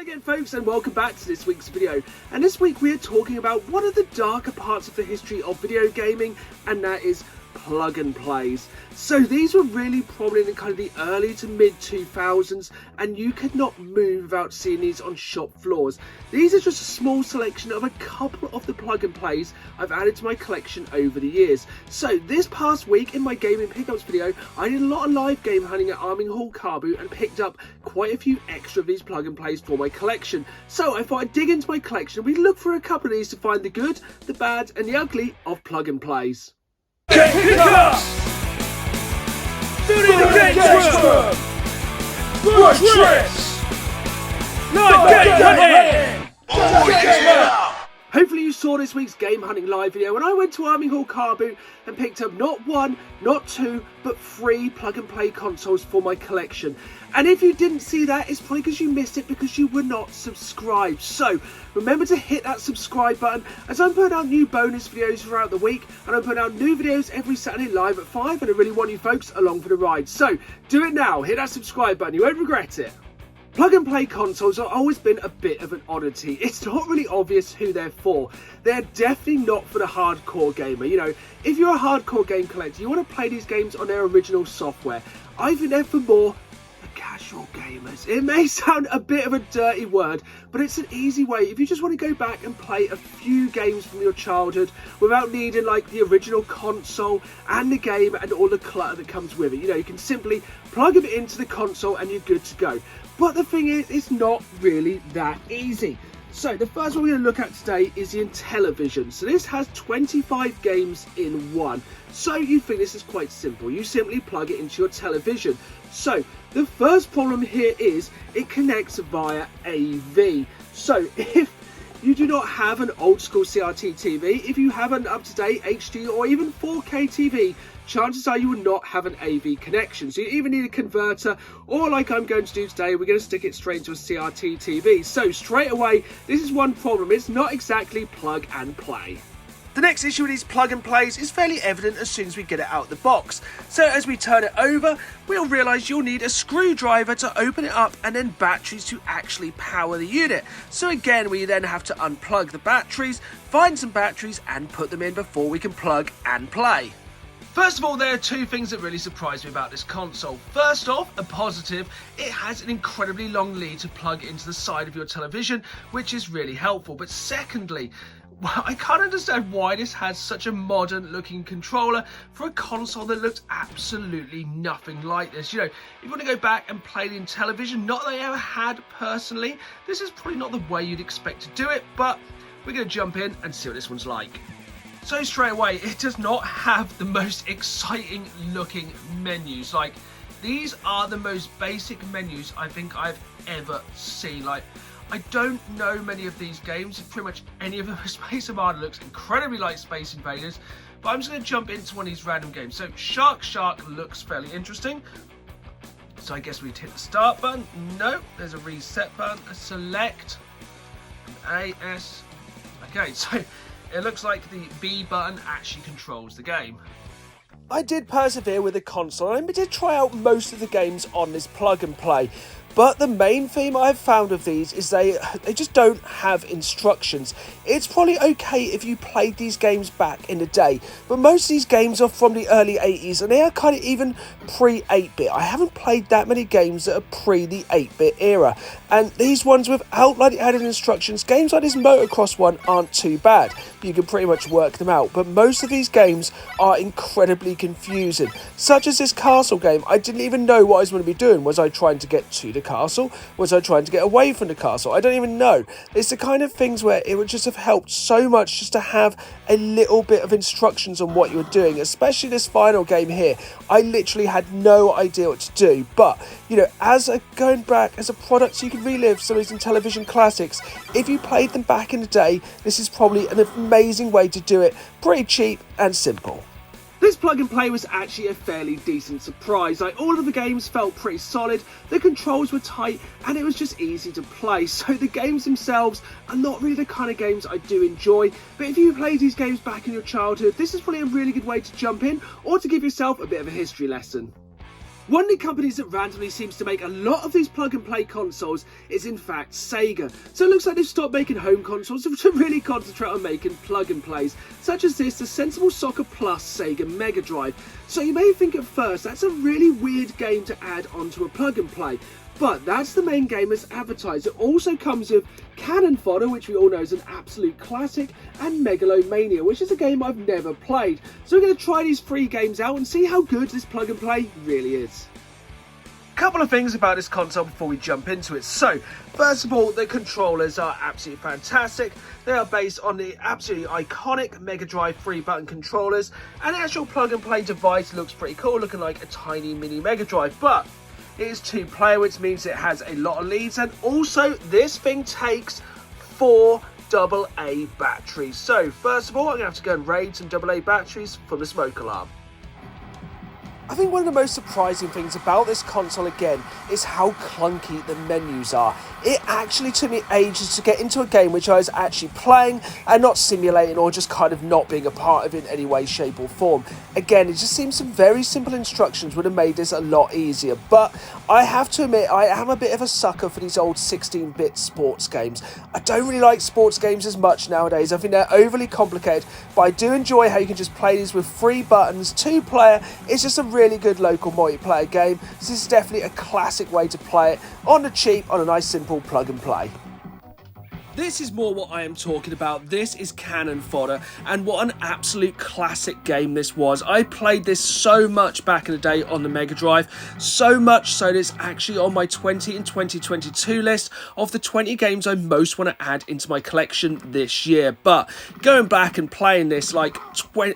again folks, and welcome back to this week's video. And this week we are talking about one of the darker parts of the history of video gaming, and that is plug and plays. So these were really probably in the kind of the early to mid 2000s, and you could not move without seeing these on shop floors. These are just a small selection of a couple of the plug and plays I've added to my collection over the years. So this past week in my gaming pickups video, I did a lot of live game hunting at Arming Hall car boot and picked up quite a few extra of these plug and plays for my collection. So I thought I'd dig into my collection and we'd look for a couple of these to find the good, the bad and the ugly of plug and plays. Get pickups! Duty the gangster! Rush tricks! Live game hunting! Oh yeah! Hopefully you saw this week's game hunting live video when I went to Arming Hall car boot and picked up not one, not two, but 3 plug and play consoles for my collection. And if you didn't see that, it's probably because you missed it because you were not subscribed. So remember to hit that subscribe button, as I'm putting out new bonus videos throughout the week, and I'm putting out new videos every Saturday live at 5, and I really want you folks along for the ride. So do it now, hit that subscribe button, you won't regret it. Plug and play consoles have always been a bit of an oddity. It's not really obvious who they're for. They're definitely not for the hardcore gamer. You know, if you're a hardcore game collector, you want to play these games on their original software. I think they're for more the casual gamers. It may sound a bit of a dirty word, but it's an easy way if you just want to go back and play a few games from your childhood without needing like the original console and the game and all the clutter that comes with it. You know, you can simply plug them into the console and you're good to go. But the thing is, it's not really that easy. So the first one we're going to look at today is the Intellivision. So this has 25 games in one. So you think this is quite simple. You simply plug it into your television. So the first problem here is it connects via AV. So if you do not have an old school CRT TV, if you have an up-to-date HD or even 4K TV, chances are you will not have an AV connection. So you either need a converter, or like I'm going to do today, we're going to stick it straight into a CRT TV. So straight away, this is one problem. It's not exactly plug and play. The next issue with these plug and plays is fairly evident as soon as we get it out of the box. So as we turn it over, we'll realise you'll need a screwdriver to open it up and then batteries to actually power the unit. So again, we then have to unplug the batteries, find some batteries and put them in before we can plug and play. First of all, there are 2 things that really surprised me about this console. First off, a positive, it has an incredibly long lead to plug into the side of your television, which is really helpful. But secondly, well, I can't understand why this has such a modern looking controller for a console that looks absolutely nothing like this. You know, if you want to go back and play the Intellivision, not that I ever had personally, this is probably not the way you'd expect to do it, but we're going to jump in and see what this one's like. So straight away, it does not have the most exciting looking menus. Like, these are the most basic menus I think I've ever seen. Like, I don't know many of these games. Pretty much any of them. Space Armada looks incredibly like Space Invaders, but I'm just going to jump into one of these random games. So Shark looks fairly interesting. So I guess we'd hit the start button. No, there's a reset button, a select, an AS. Okay, so it looks like the B button actually controls the game. I did persevere with the console and I did try out most of the games on this plug and play. But the main theme I've found of these is they just don't have instructions. It's probably okay if you played these games back in the day, but most of these games are from the early 80s and they are kind of even pre-8-bit. I haven't played that many games that are pre the 8-bit era, and these ones without like added instructions, games like this Motocross one aren't too bad. You can pretty much work them out, but most of these games are incredibly confusing, such as this castle game. I didn't even know what I was going to be doing. Was I trying to get to the castle? Was I trying to get away from the castle? I don't even know. It's the kind of things where it would just have helped so much just to have a little bit of instructions on what you're doing, especially this final game here. I literally had no idea what to do, but you know, going back as a product so you can relive some of these Intellivision classics, if you played them back in the day, this is probably an amazing way to do it. Pretty cheap and simple. This plug and play was actually a fairly decent surprise. Like, all of the games felt pretty solid, the controls were tight, and it was just easy to play. So the games themselves are not really the kind of games I do enjoy, but if you played these games back in your childhood, this is probably a really good way to jump in or to give yourself a bit of a history lesson. One of the companies that randomly seems to make a lot of these plug-and-play consoles is in fact Sega. So it looks like they've stopped making home consoles to really concentrate on making plug-and-plays, such as this, the Sensible Soccer Plus Sega Megadrive. So you may think at first that's a really weird game to add onto a plug-and-play, but that's the main game as advertised. It also comes with Cannon Fodder, which we all know is an absolute classic, and Megalomania, which is a game I've never played. So we're going to try these 3 games out and see how good this plug and play really is. Couple of things about this console before we jump into it. So, first of all, the controllers are absolutely fantastic. They are based on the absolutely iconic Megadrive 3-button controllers, and the actual plug and play device looks pretty cool, looking like a tiny mini Megadrive, but it is 2-player, which means it has a lot of leads, and also this thing takes 4 AA batteries. So first of all, I'm going to have to go and raid some AA batteries from the smoke alarm. I think one of the most surprising things about this console again is how clunky the menus are. It actually took me ages to get into a game which I was actually playing and not simulating or just kind of not being a part of in any way, shape or form. Again, it just seems some very simple instructions would have made this a lot easier, but I have to admit I am a bit of a sucker for these old 16-bit sports games. I don't really like sports games as much nowadays. I think they're overly complicated, but I do enjoy how you can just play these with 3 buttons, 2-player. It's just a really good local multiplayer game. This is definitely a classic way to play it on the cheap, on a nice simple plug and play. This is more what I am talking about. This is Cannon Fodder, and what an absolute classic game this was. I played this so much back in the day on the Mega Drive, so much so that it's actually on my 20 in 2022 list of the 20 games I most want to add into my collection this year. But going back and playing this like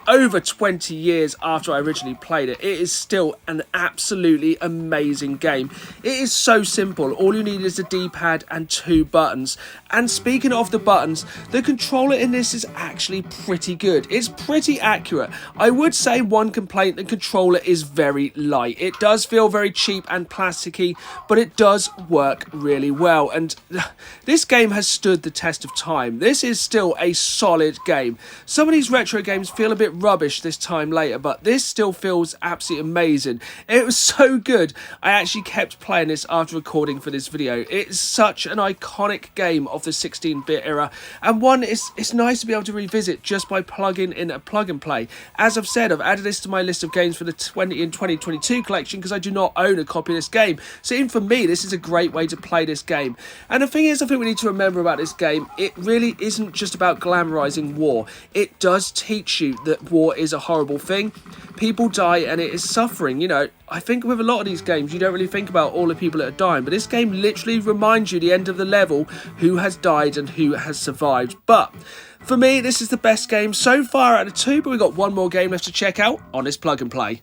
over 20 years after I originally played it, it is still an absolutely amazing game. It is so simple. All you need is a D-pad and 2 buttons. And speaking of the buttons, the controller in this is actually pretty good. It's pretty accurate. I would say one complaint, the controller is very light. It does feel very cheap and plasticky, but it does work really well. And this game has stood the test of time. This is still a solid game. Some of these retro games feel a bit rubbish this time later, but this still feels absolutely amazing. It was so good, I actually kept playing this after recording for this video. It's such an iconic game of the 16-bit era, and one it's nice to be able to revisit just by plugging in a plug and play. As I've said, I've added this to my list of games for the 20 in 2022 collection because I do not own a copy of this game. So even for me, this is a great way to play this game. And the thing is, I think we need to remember about this game, it really isn't just about glamorizing war. It does teach you that war is a horrible thing. People die and it is suffering. You know, I think with a lot of these games, you don't really think about all the people that are dying, but this game literally reminds you at the end of the level who has died and who has survived. But for me, this is the best game so far out of 2, but we've got one more game left to check out on this plug and play.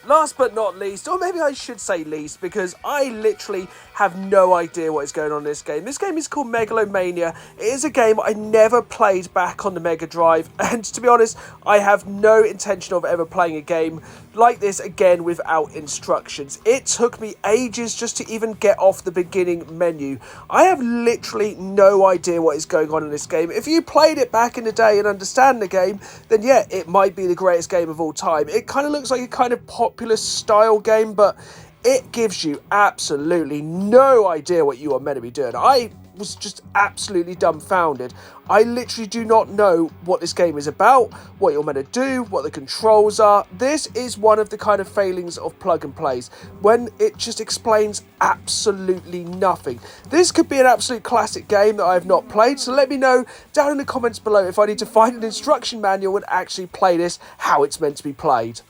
Last but not least, or maybe I should say least, because I literally have no idea what is going on in this game. This game is called Megalomania. It is a game I never played back on the Mega Drive, and to be honest, I have no intention of ever playing a game like this again without instructions. It took me ages just to even get off the beginning menu. I have literally no idea what is going on in this game. If you played it back in the day and understand the game, then yeah, it might be the greatest game of all time. It kind of looks like a kind of popular style game, but it gives you absolutely no idea what you are meant to be doing. I was just absolutely dumbfounded. I literally do not know what this game is about, what you're meant to do, what the controls are. This is one of the kind of failings of plug and plays, when it just explains absolutely nothing. This could be an absolute classic game that I have not played, so let me know down in the comments below if I need to find an instruction manual and actually play this how it's meant to be played.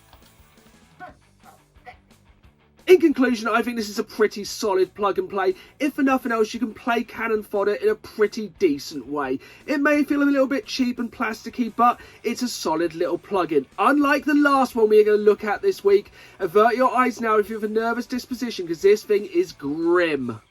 In conclusion, I think this is a pretty solid plug and play. If for nothing else, you can play Cannon Fodder in a pretty decent way. It may feel a little bit cheap and plasticky, but it's a solid little plug-in. Unlike the last one we're going to look at this week, avert your eyes now if you have a nervous disposition, because this thing is grim.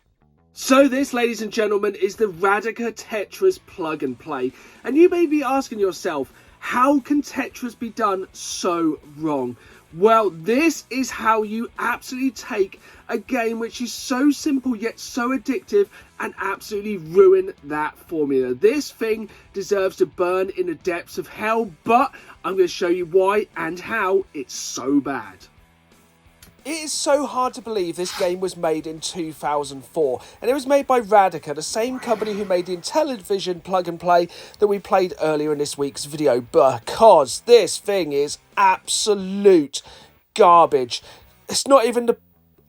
So this, ladies and gentlemen, is the Radica Tetris plug and play. And you may be asking yourself, how can Tetris be done so wrong? Well, this is how you absolutely take a game which is so simple yet so addictive and absolutely ruin that formula. This thing deserves to burn in the depths of hell, but I'm going to show you why and how it's so bad. It is so hard to believe this game was made in 2004, and it was made by Radica, the same company who made the Intellivision plug and play that we played earlier in this week's video, because this thing is absolute garbage. It's not even the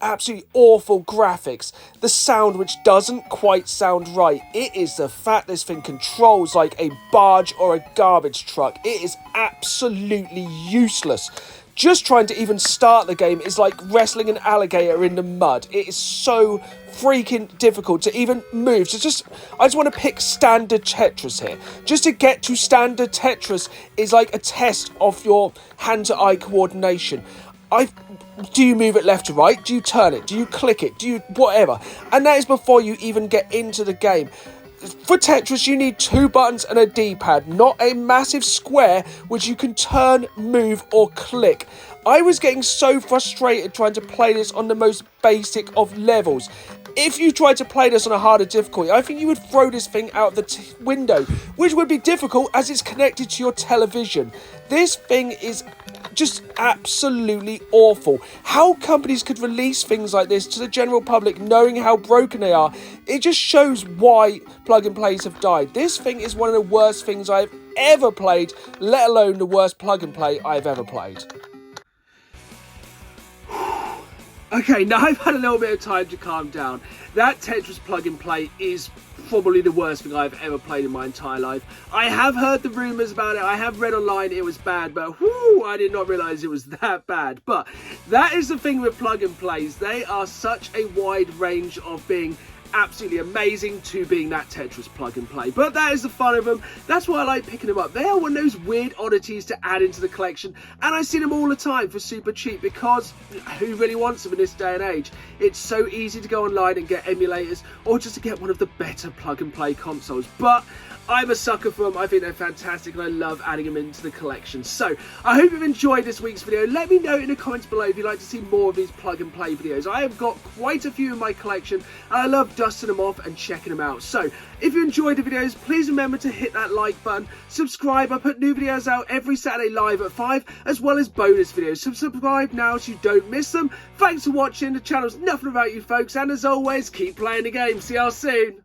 absolutely awful graphics, the sound which doesn't quite sound right. It is the fact this thing controls like a barge or a garbage truck. It is absolutely useless. Just trying to even start the game is like wrestling an alligator in the mud. It is so freaking difficult to even move. I just want to pick standard Tetris here. Just to get to standard Tetris is like a test of your hand-to-eye coordination. Do you move it left to right? Do you turn it? Do you click it? Do you whatever? And that is before you even get into the game. For Tetris, you need 2 buttons and a D-pad, not a massive square which you can turn, move, or click. I was getting so frustrated trying to play this on the most basic of levels. If you tried to play this on a harder difficulty, I think you would throw this thing out the window, which would be difficult as it's connected to your television. This thing is just absolutely awful. How companies could release things like this to the general public knowing how broken they are, it just shows why plug and plays have died. This thing is one of the worst things I've ever played, let alone the worst plug and play I've ever played. Okay, now I've had a little bit of time to calm down. That Tetris plug and play is probably the worst thing I've ever played in my entire life. I have heard the rumours about it, I have read online it was bad, but whoo, I did not realise it was that bad. But that is the thing with plug and plays. They are such a wide range of being absolutely amazing to being that Tetris plug and play, but that is the fun of them. That's why I like picking them up. They are one of those weird oddities to add into the collection, and I see them all the time for super cheap, because who really wants them in this day and age? It's so easy to go online and get emulators, or just to get one of the better plug and play consoles. But I'm a sucker for them. I think they're fantastic and I love adding them into the collection. So I hope you've enjoyed this week's video. Let me know in the comments below if you'd like to see more of these plug and play videos. I have got quite a few in my collection and I love dusting them off and checking them out. So if you enjoyed the videos, please remember to hit that like button, subscribe. I put new videos out every Saturday live at 5, as well as bonus videos. So subscribe now so you don't miss them. Thanks for watching. The channel's nothing about you folks, and as always, keep playing the game. See y'all soon.